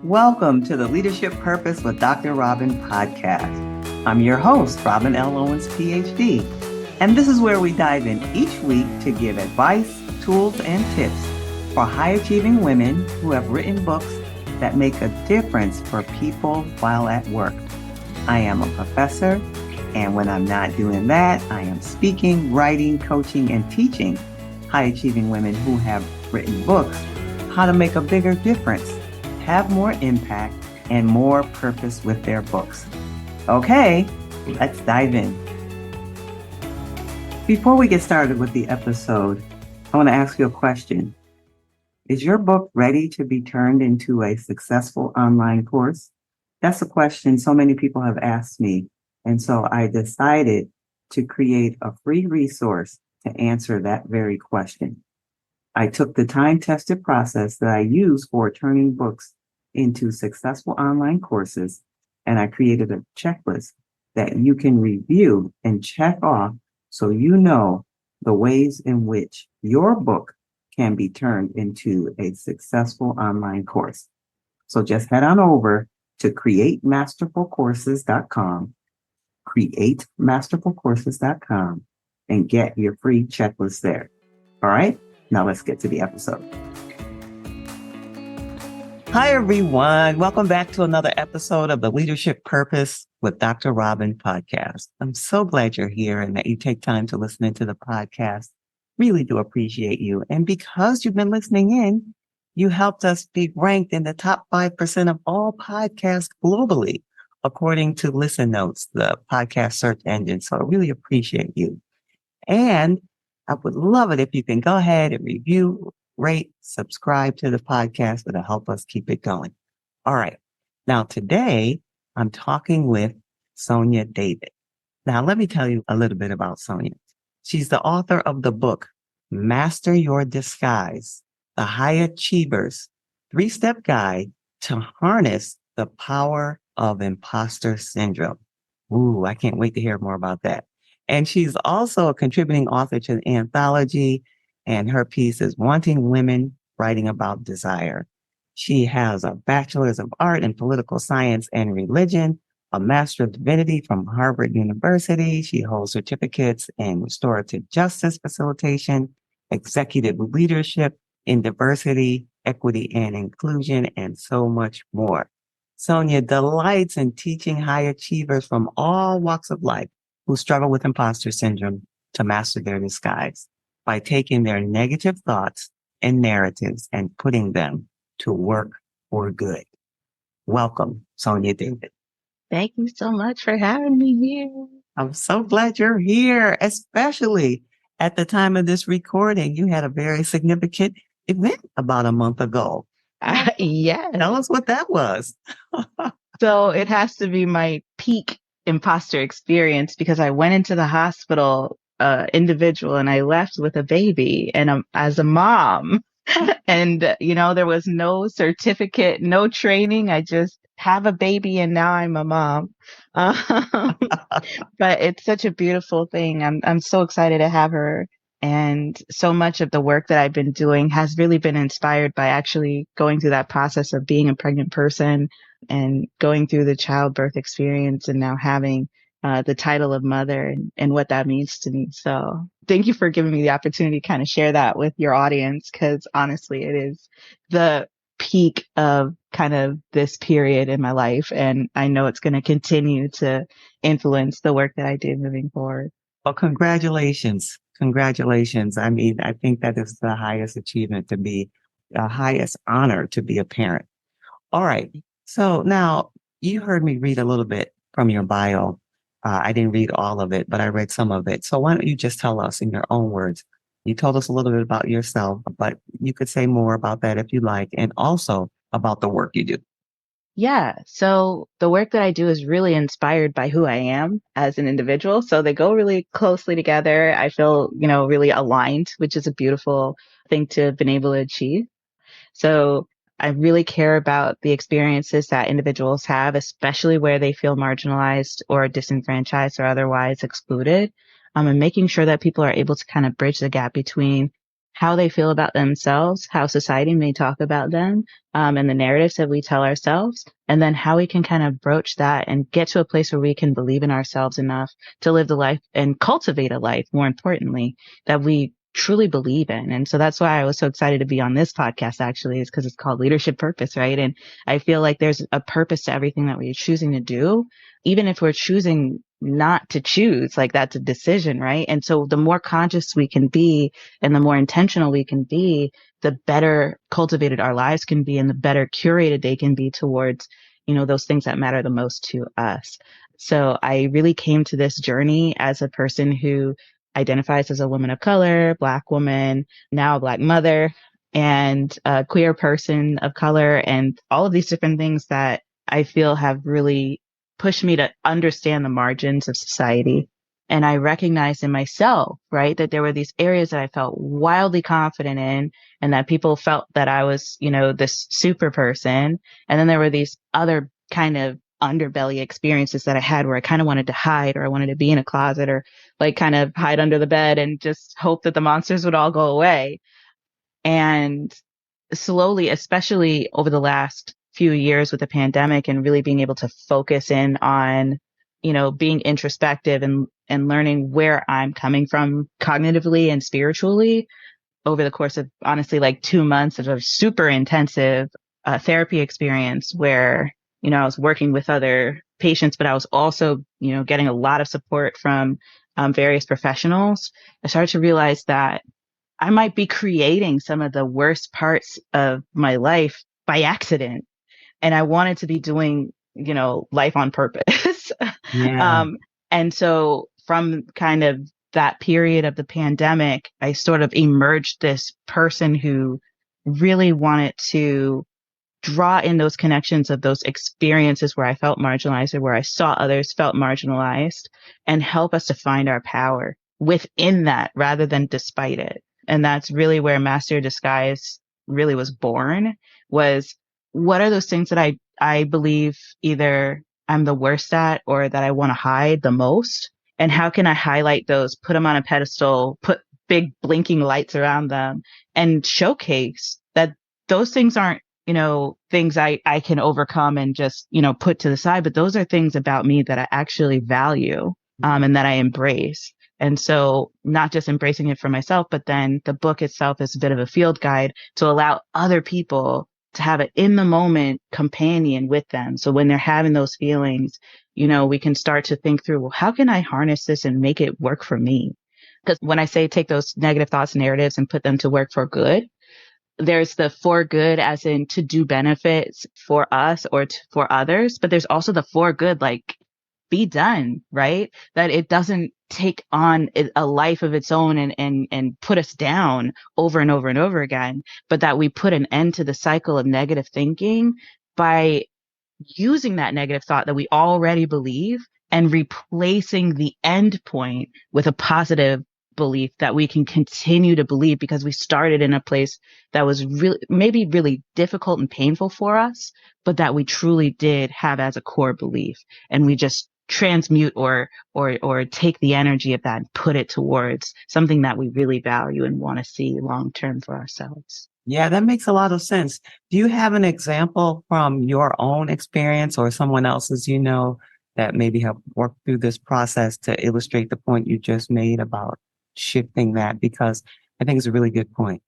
Welcome to the Leadership Purpose with Dr. Robin podcast. I'm your host, Robin L. Owens, PhD, and this is where we dive in each week to give advice, tools, and tips for high-achieving women who have written books that make a difference for people while at work. I am a professor, and when I'm not doing that, I am speaking, writing, coaching, and teaching high-achieving women who have written books how to make a bigger difference, have more impact, and more purpose with their books. Okay, let's dive in. Before we get started with the episode, I want to ask you a question. Is your book ready to be turned into a successful online course? That's a question so many people have asked me. And so I decided to create a free resource to answer that very question. I took the time-tested process that I use for turning books into successful online courses, and I created a checklist that you can review and check off so you know the ways in which your book can be turned into a successful online course. So just head on over to createmasterfulcourses.com, createmasterfulcourses.com, and get your free checklist there. All right, now let's get to the episode. Hi, everyone. Welcome back to another episode of the Leadership Purpose with Dr. Robin podcast. I'm so glad you're here and that you take time to listen into the podcast. Really do appreciate you. And because you've been listening in, you helped us be ranked in the top 5% of all podcasts globally, according to Listen Notes, the podcast search engine. So I really appreciate you. And I would love it if you can go ahead and review, rate, subscribe to the podcast. It'll help us keep it going. All right. Now, today, I'm talking with Sonya David. Now, let me tell you a little bit about Sonya. She's the author of the book, Master Your Disguise, The High Achiever's 3-Step Guide to Harness the Power of Imposter Syndrome. Ooh, I can't wait to hear more about that. And she's also a contributing author to the Anthology, and her piece is Wanting Women, Writing About Desire. She has a Bachelors of Art in Political Science and Religion, a Master of Divinity from Harvard University. She holds certificates in Restorative Justice Facilitation, Executive Leadership in Diversity, Equity, and Inclusion, and so much more. Sonya delights in teaching high achievers from all walks of life who struggle with imposter syndrome to master their disguise by taking their negative thoughts and narratives and putting them to work for good. Welcome, Sonya David. Thank you so much for having me here. I'm so glad you're here, especially at the time of this recording. You had a very significant event about a month ago. Yeah. Tell us what that was. So it has to be my peak imposter experience because I went into the hospital individual and I left with a baby and as a mom. And, there was no certificate, no training. I just have a baby and now I'm a mom. But it's such a beautiful thing. I'm so excited to have her. And so much of the work that I've been doing has really been inspired by actually going through that process of being a pregnant person and going through the childbirth experience and now having the title of mother and what that means to me. So thank you for giving me the opportunity to kind of share that with your audience, because honestly, it is the peak of kind of this period in my life. And I know it's going to continue to influence the work that I do moving forward. Well, congratulations. Congratulations. I mean, I think that is the highest achievement to be, the highest honor to be a parent. All right. So now you heard me read a little bit from your bio. I didn't read all of it, but I read some of it. So why don't you just tell us in your own words? You told us a little bit about yourself, but you could say more about that if you like, and also about the work you do. Yeah. So the work that I do is really inspired by who I am as an individual. So they go really closely together. I feel, really aligned, which is a beautiful thing to have been able to achieve. So I really care about the experiences that individuals have, especially where they feel marginalized or disenfranchised or otherwise excluded, and making sure that people are able to kind of bridge the gap between how they feel about themselves, how society may talk about them, and the narratives that we tell ourselves, and then how we can kind of broach that and get to a place where we can believe in ourselves enough to live the life and cultivate a life, more importantly, that we truly believe in. And so that's why I was so excited to be on this podcast, actually, is because it's called Leadership Purpose, right? And I feel like there's a purpose to everything that we're choosing to do, even if we're choosing not to choose, like that's a decision, right? And so the more conscious we can be and the more intentional we can be, the better cultivated our lives can be and the better curated they can be towards, those things that matter the most to us. So I really came to this journey as a person who identifies as a woman of color, Black woman, now a Black mother, and a queer person of color, and all of these different things that I feel have really pushed me to understand the margins of society. And I recognized in myself, right, that there were these areas that I felt wildly confident in, and that people felt that I was, this super person. And then there were these other kind of underbelly experiences that I had where I kind of wanted to hide, or I wanted to be in a closet, or like kind of hide under the bed and just hope that the monsters would all go away. And slowly, especially over the last few years with the pandemic and really being able to focus in on, being introspective and learning where I'm coming from cognitively and spiritually over the course of honestly like 2 months of a super intensive therapy experience where, I was working with other patients, but I was also, getting a lot of support from various professionals. I started to realize that I might be creating some of the worst parts of my life by accident. And I wanted to be doing, life on purpose. Yeah. um, and so from kind of that period of the pandemic, I sort of emerged this person who really wanted to draw in those connections of those experiences where I felt marginalized or where I saw others felt marginalized, and help us to find our power within that rather than despite it. And that's really where Master Disguise really was born, was what are those things that I believe either I'm the worst at or that I want to hide the most? And how can I highlight those, put them on a pedestal, put big blinking lights around them, and showcase that those things aren't, things I can overcome and just, put to the side, but those are things about me that I actually value, and that I embrace. And so not just embracing it for myself, but then the book itself is a bit of a field guide to allow other people to have an in the moment companion with them. So when they're having those feelings, we can start to think through, well, how can I harness this and make it work for me? Because when I say take those negative thoughts and narratives and put them to work for good, there's the for good as in to do benefits for us or for others, but there's also the for good, like be done, right? That it doesn't take on a life of its own and put us down over and over and over again, but that we put an end to the cycle of negative thinking by using that negative thought that we already believe and replacing the end point with a positive belief that we can continue to believe, because we started in a place that was really maybe really difficult and painful for us, but that we truly did have as a core belief, and we just transmute or take the energy of that and put it towards something that we really value and want to see long term for ourselves. Yeah, that makes a lot of sense. Do you have an example from your own experience or someone else's, that maybe have worked through this process to illustrate the point you just made about shifting that? Because I think it's a really good point.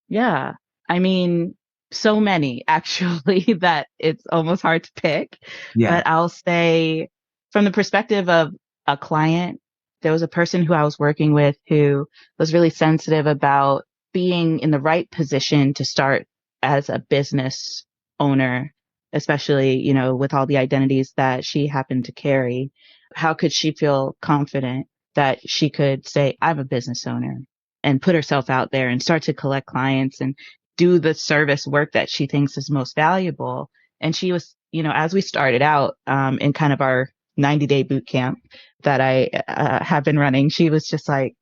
Yeah. I mean, so many actually that it's almost hard to pick. Yeah. But I'll say from the perspective of a client, there was a person who I was working with who was really sensitive about being in the right position to start as a business owner, especially, with all the identities that she happened to carry. How could she feel confident that she could say, I'm a business owner, and put herself out there and start to collect clients and do the service work that she thinks is most valuable? And she was, as we started out in kind of our 90-day boot camp that I have been running, she was just like,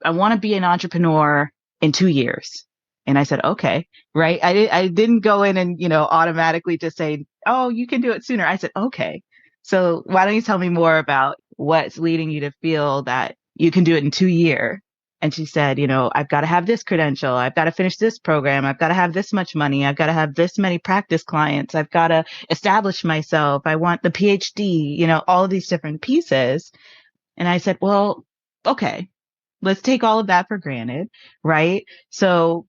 I want to be an entrepreneur in 2 years. And I said, okay, right. I didn't go in and, automatically just say, oh, you can do it sooner. I said, okay. So why don't you tell me more about what's leading you to feel that you can do it in 2 years? And she said, I've got to have this credential. I've got to finish this program. I've got to have this much money. I've got to have this many practice clients. I've got to establish myself. I want the PhD, all of these different pieces. And I said, well, okay, let's take all of that for granted, right? So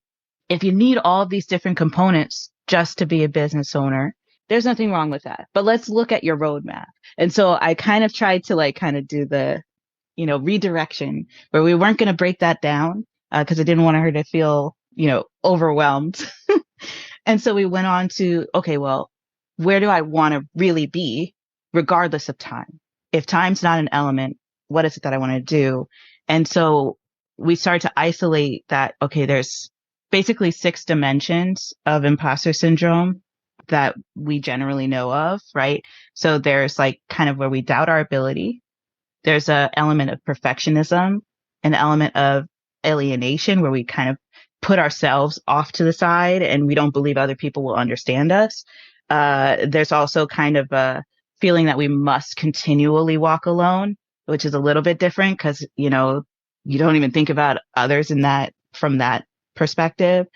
if you need all of these different components just to be a business owner, there's nothing wrong with that. But let's look at your roadmap. And so I kind of tried to kind of do the, redirection where we weren't going to break that down because I didn't want her to feel, overwhelmed. And so we went on to, okay, well, where do I want to really be regardless of time? If time's not an element, what is it that I want to do? And so we started to isolate that, okay, there's basically 6 dimensions of imposter syndrome that we generally know of, right? So there's kind of where we doubt our ability. There's an element of perfectionism, an element of alienation where we kind of put ourselves off to the side and we don't believe other people will understand us. There's also kind of a feeling that we must continually walk alone, which is a little bit different because, you don't even think about others in that from that perspective.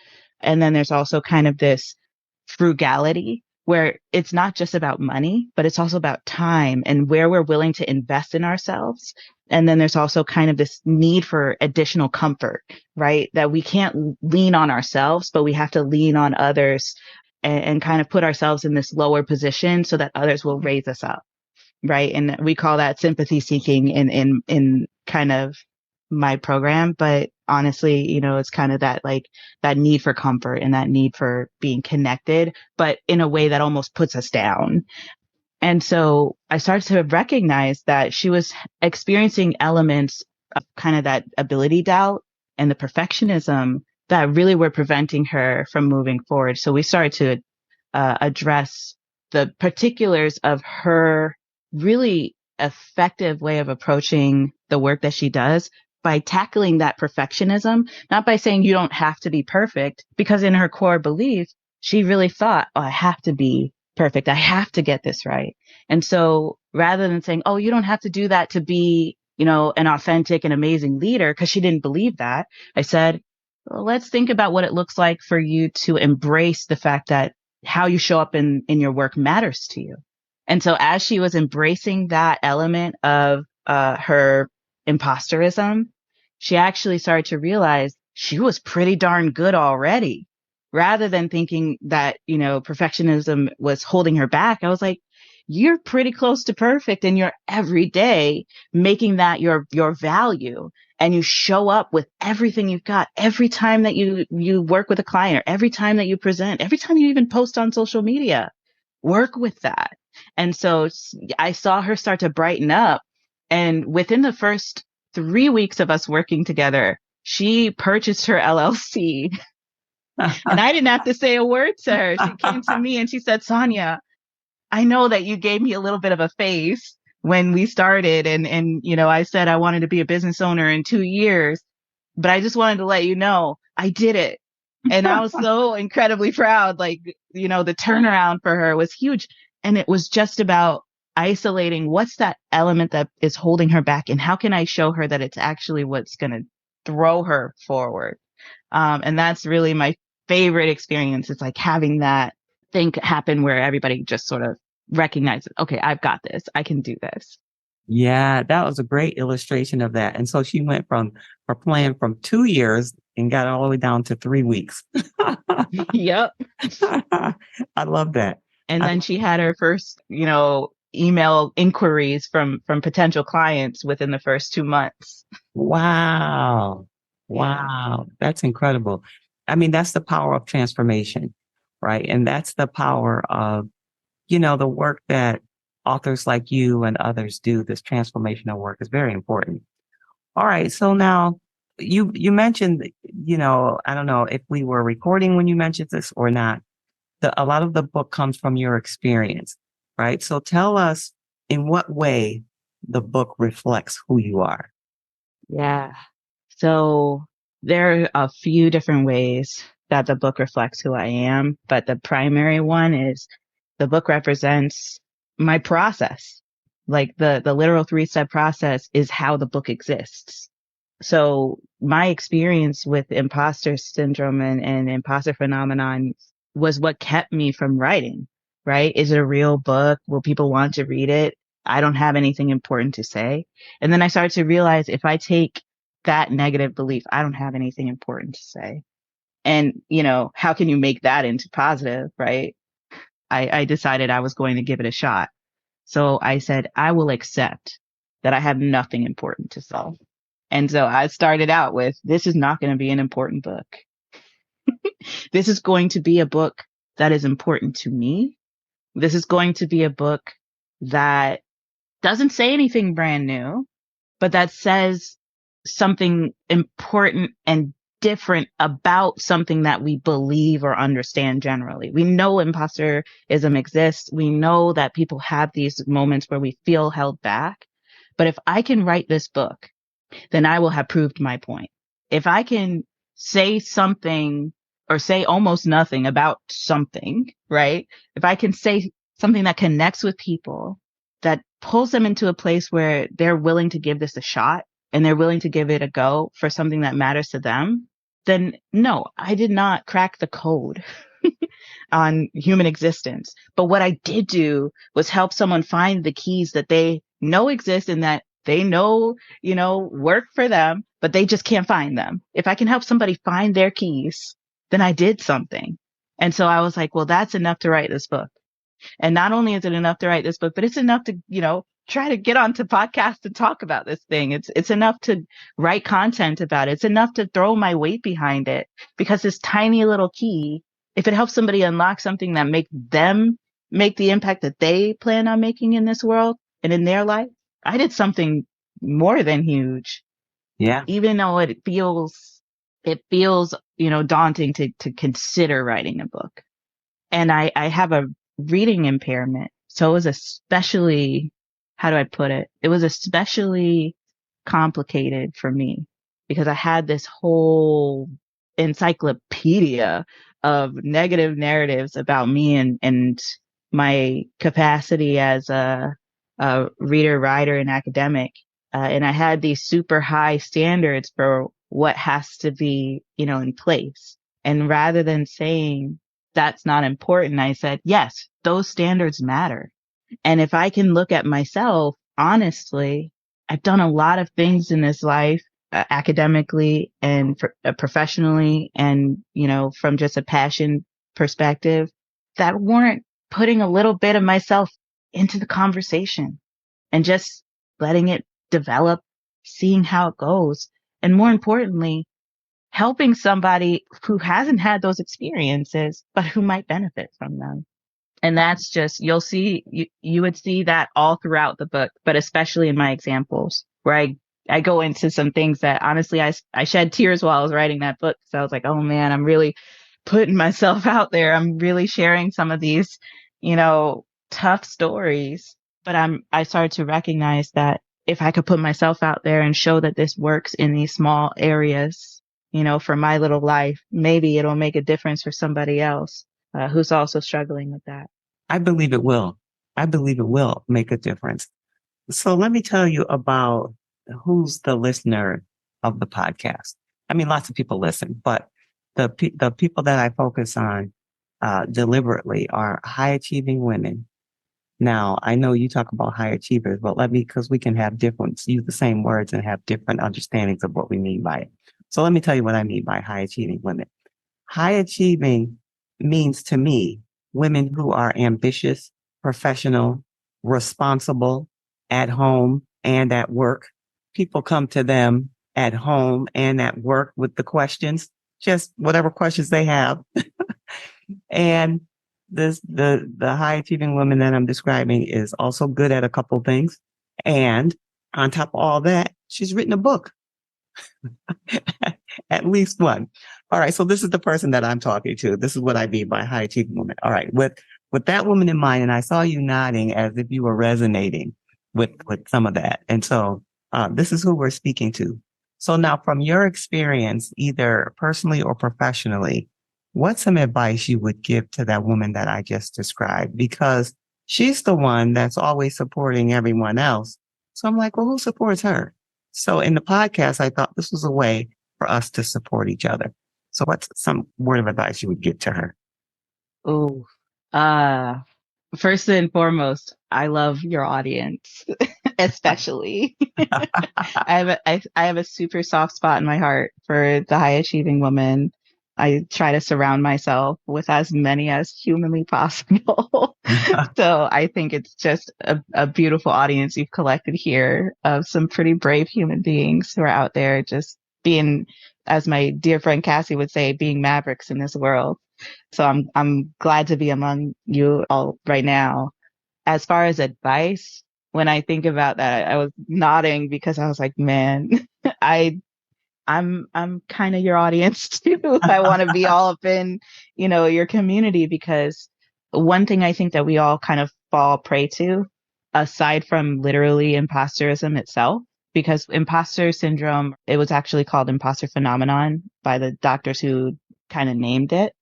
And then there's also kind of this frugality where it's not just about money, but it's also about time and where we're willing to invest in ourselves. And then there's also kind of this need for additional comfort, right? That we can't lean on ourselves, but we have to lean on others and kind of put ourselves in this lower position so that others will raise us up, right? And we call that sympathy seeking in kind of my program. But honestly, it's kind of that that need for comfort and that need for being connected, but in a way that almost puts us down. And so I started to recognize that she was experiencing elements of kind of that ability doubt and the perfectionism that really were preventing her from moving forward. So we started to address the particulars of her really effective way of approaching the work that she does by tackling that perfectionism, not by saying you don't have to be perfect, because in her core belief, she really thought, oh, I have to be perfect. I have to get this right. And so rather than saying, oh, you don't have to do that to be, an authentic and amazing leader, because she didn't believe that, I said, well, let's think about what it looks like for you to embrace the fact that how you show up in your work matters to you. And so as she was embracing that element of her imposterism, she actually started to realize she was pretty darn good already. Rather than thinking that, perfectionism was holding her back, I was like, you're pretty close to perfect and you're every day making that your value, and you show up with everything you've got every time that you work with a client, or every time that you present, every time you even post on social media. Work with that. And so I saw her start to brighten up, and within the first 3 weeks of us working together, she purchased her LLC. And I didn't have to say a word to her. She came to me and she said, Sonia, I know that you gave me a little bit of a face when we started, and I said I wanted to be a business owner in 2 years, but I just wanted to let you know I did it. And I was so incredibly proud. The turnaround for her was huge. And it was just about isolating what's that element that is holding her back, and how can I show her that it's actually what's going to throw her forward. And that's really my favorite experience. It's having that thing happen where everybody just sort of recognizes, okay, I've got this. I can do this. Yeah, that was a great illustration of that. And so she went from her plan from 2 years and got all the way down to 3 weeks. Yep. I love that. And then she had her first, email inquiries from potential clients within the first 2 months. Wow. Yeah. Wow. That's incredible. I mean, that's the power of transformation, right? And that's the power of, the work that authors like you and others do. This transformational work is very important. All right. So now you mentioned, I don't know if we were recording when you mentioned this or not. A lot of the book comes from your experience, right? So tell us in what way the book reflects who you are. Yeah. So there are a few different ways that the book reflects who I am, but the primary one is the book represents my process. The literal 3-step process is how the book exists. So my experience with imposter syndrome and imposter phenomenon was what kept me from writing, right? Is it a real book? Will people want to read it? I don't have anything important to say. And then I started to realize if I take that negative belief, I don't have anything important to say. And, how can you make that into positive, right? I decided I was going to give it a shot. So I said, I will accept that I have nothing important to say. And so I started out with, this is not going to be an important book. This is going to be a book that is important to me. This is going to be a book that doesn't say anything brand new, but that says something important and different about something that we believe or understand generally. We know imposterism exists. We know that people have these moments where we feel held back. But if I can write this book, then I will have proved my point. If I can say something or say almost nothing about something, right? If I can say something that connects with people, that pulls them into a place where they're willing to give this a shot and they're willing to give it a go for something that matters to them, then no, I did not crack the code on human existence. But what I did do was help someone find the keys that they know exist and that they know, work for them, but they just can't find them. If I can help somebody find their keys, then I did something. And so I was like, well, that's enough to write this book. And not only is it enough to write this book, but it's enough to, try to get onto podcasts and talk about this thing. It's enough to write content about it. It's enough to throw my weight behind it because this tiny little key, if it helps somebody unlock something that makes them make the impact that they plan on making in this world and in their life, I did something more than huge. Yeah. Even though it feels, daunting to consider writing a book. And I have a reading impairment. So it was especially, how do I put it? It was especially complicated for me because I had this whole encyclopedia of negative narratives about me and my capacity as a reader, writer, and academic. And I had these super high standards for what has to be, in place. And rather than saying, that's not important, I said, yes, those standards matter. And if I can look at myself honestly, I've done a lot of things in this life, academically and professionally, and, from just a passion perspective that weren't putting a little bit of myself into the conversation and just letting it develop, seeing how it goes. And more importantly, helping somebody who hasn't had those experiences, but who might benefit from them. And that's just, you would see that all throughout the book, but especially in my examples where I go into some things that honestly, I shed tears while I was writing that book. So I was like, oh man, I'm really putting myself out there. I'm really sharing some of these, tough stories. But I started to recognize that if I could put myself out there and show that this works in these small areas, for my little life, maybe it'll make a difference for somebody else who's also struggling with that. I believe it will. I believe it will make a difference. So let me tell you about who's the listener of the podcast. I mean, lots of people listen, but the people that I focus on deliberately are high achieving women. Now, I know you talk about high achievers, but because we can have use the same words and have different understandings of what we mean by it. So let me tell you what I mean by high achieving women. High achieving means to me women who are ambitious, professional, responsible, at home and at work. People come to them at home and at work with the questions, just whatever questions they have. And the high achieving woman that I'm describing is also good at a couple things. And on top of all that, she's written a book. At least one. All right. So this is the person that I'm talking to. This is what I mean by high achieving woman. All right. With that woman in mind, and I saw you nodding as if you were resonating with some of that. And so this is who we're speaking to. So now from your experience, either personally or professionally, what's some advice you would give to that woman that I just described? Because she's the one that's always supporting everyone else. So I'm like, well, who supports her? So in the podcast, I thought this was a way for us to support each other. So what's some word of advice you would give to her? Oh, uh, first and foremost, I love your audience, especially. I have a super soft spot in my heart for the high achieving woman. I try to surround myself with as many as humanly possible. So I think it's just a beautiful audience you've collected here of some pretty brave human beings who are out there just being, as my dear friend Cassie would say, being mavericks in this world. So I'm glad to be among you all right now. As far as advice, when I think about that, I was nodding because I was like, man, I I'm kind of your audience too. I want to be all up in, your community because one thing I think that we all kind of fall prey to, aside from literally imposterism itself, because imposter syndrome, it was actually called imposter phenomenon by the doctors who kind of named it,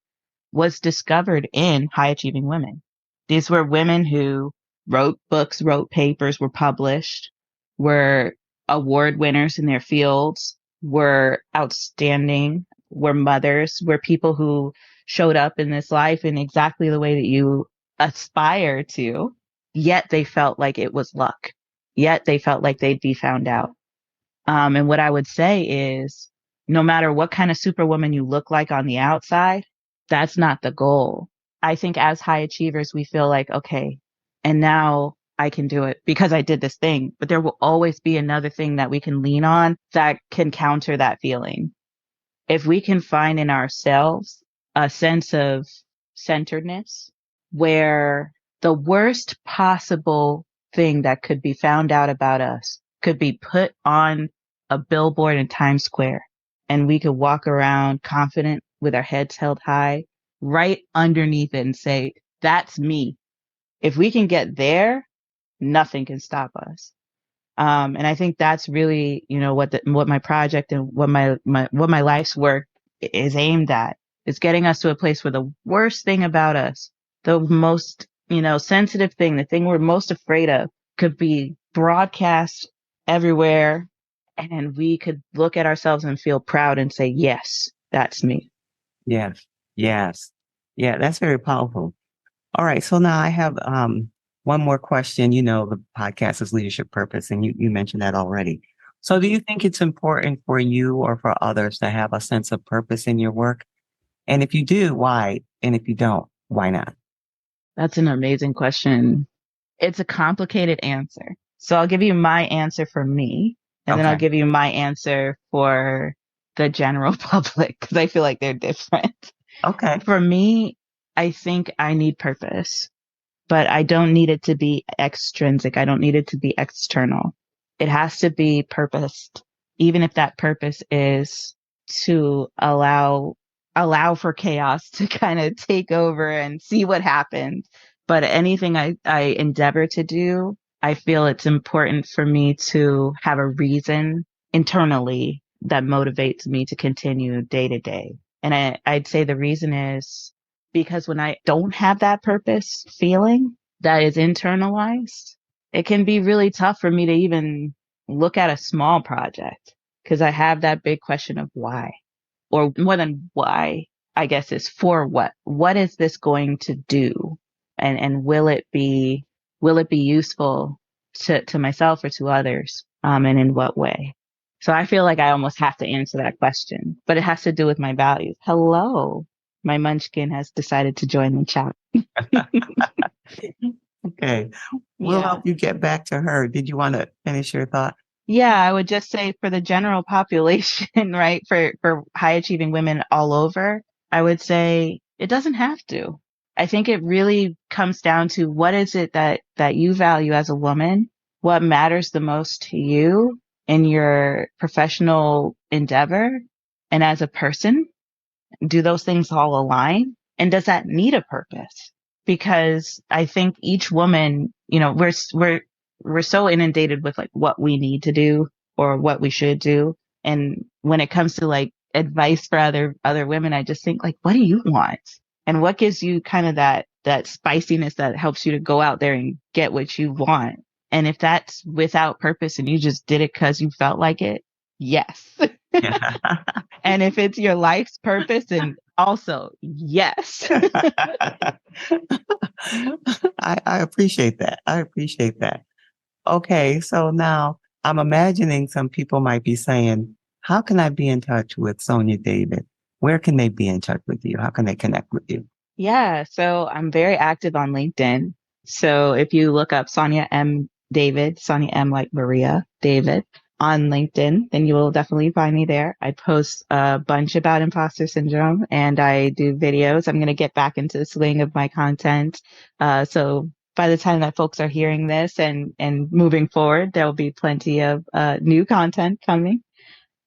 was discovered in high achieving women. These were women who wrote books, wrote papers, were published, were award winners in their fields, were outstanding, were mothers, were people who showed up in this life in exactly the way that you aspire to, yet they felt like it was luck. Yet they felt like they'd be found out. And what I would say is no matter what kind of superwoman you look like on the outside, that's not the goal. I think as high achievers, we feel like, okay, and now I can do it because I did this thing, but there will always be another thing that we can lean on that can counter that feeling. If we can find in ourselves a sense of centeredness where the worst possible thing that could be found out about us could be put on a billboard in Times Square and we could walk around confident with our heads held high right underneath it and say, that's me. If we can get there, nothing can stop us. And I think that's really, what my project and what my life's work is aimed at. Is getting us to a place where the worst thing about us, the most, sensitive thing, the thing we're most afraid of could be broadcast everywhere. And we could look at ourselves and feel proud and say, yes, that's me. Yes. Yes. Yeah, that's very powerful. All right. So now I have one more question. You know, the podcast is leadership purpose, and you mentioned that already. So do you think it's important for you or for others to have a sense of purpose in your work? And if you do, why? And if you don't, why not? That's an amazing question. It's a complicated answer. So I'll give you my answer for me, and then I'll Okay. give you my answer for the general public because I feel like they're different. Okay. For me, I think I need purpose, but I don't need it to be extrinsic. I don't need it to be external. It has to be purposed, even if that purpose is to allow for chaos to kind of take over and see what happens. But anything I endeavor to do, I feel it's important for me to have a reason internally that motivates me to continue day to day. And I'd say the reason is because when I don't have that purpose feeling that is internalized, it can be really tough for me to even look at a small project because I have that big question of why, or more than why, I guess is for what. What is this going to do? And will it be useful to myself or to others? And in what way? So I feel like I almost have to answer that question, but it has to do with my values. Hello. My munchkin has decided to join the chat. Okay. We'll Yeah. help you get back to her. Did you want to finish your thought? Yeah, I would just say for the general population, right? For high achieving women all over, I would say it doesn't have to. I think it really comes down to what is it that you value as a woman? What matters the most to you in your professional endeavor and as a person? Do those things all align? And does that need a purpose? Because I think each woman, we're so inundated with like what we need to do or what we should do. And when it comes to like advice for other women, I just think like, what do you want? And what gives you kind of that spiciness that helps you to go out there and get what you want? And if that's without purpose and you just did it because you felt like it, yes. And if it's your life's purpose, then also yes. I appreciate that. I appreciate that. Okay, so now I'm imagining some people might be saying, how can I be in touch with Sonya David? Where can they be in touch with you? How can they connect with you? Yeah, so I'm very active on LinkedIn. So if you look up Sonia M. David, Sonia M. like Maria David on LinkedIn, then you will definitely find me there. I post a bunch about imposter syndrome and I do videos. I'm going to get back into the swing of my content. So by the time that folks are hearing this and moving forward, there will be plenty of new content coming.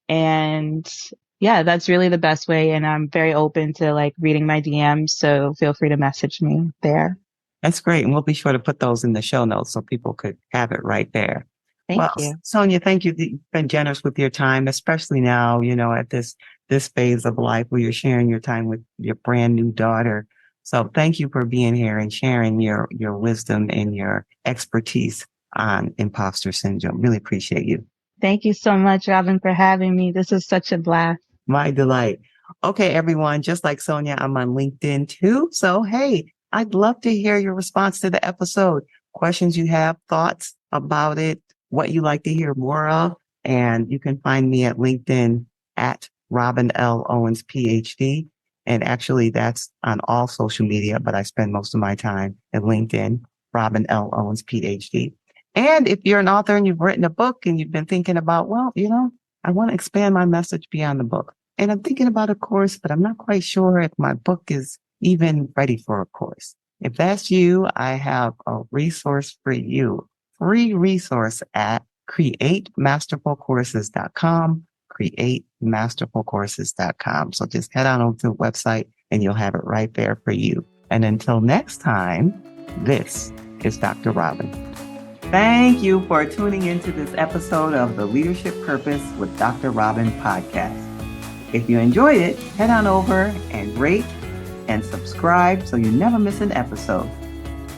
And yeah, that's really the best way. And I'm very open to like reading my DMs. So feel free to message me there. That's great. And we'll be sure to put those in the show notes so people could have it right there. Well, Thank you. Sonia, thank you. You've been generous with your time, especially now, at this phase of life where you're sharing your time with your brand new daughter. So thank you for being here and sharing your wisdom and your expertise on imposter syndrome. Really appreciate you. Thank you so much, Robin, for having me. This is such a blast. My delight. Okay, everyone, just like Sonia, I'm on LinkedIn too. So, hey, I'd love to hear your response to the episode, questions you have, thoughts about it, what you like to hear more of. And you can find me at LinkedIn at Robin L. Owens, PhD. And actually, that's on all social media, but I spend most of my time at LinkedIn, Robin L. Owens, PhD. And if you're an author and you've written a book and you've been thinking about, well, I want to expand my message beyond the book. And I'm thinking about a course, but I'm not quite sure if my book is even ready for a course. If that's you, I have a resource for you, free resource at createmasterfulcourses.com, createmasterfulcourses.com. So just head on over to the website and you'll have it right there for you. And until next time, this is Dr. Robin. Thank you for tuning into this episode of the Leadership Purpose with Dr. Robin podcast. If you enjoyed it, head on over and rate and subscribe so you never miss an episode.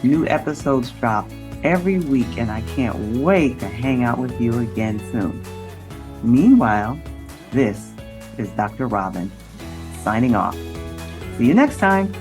New episodes drop every week and I can't wait to hang out with you again soon. Meanwhile, this is Dr. Robin signing off. See you next time.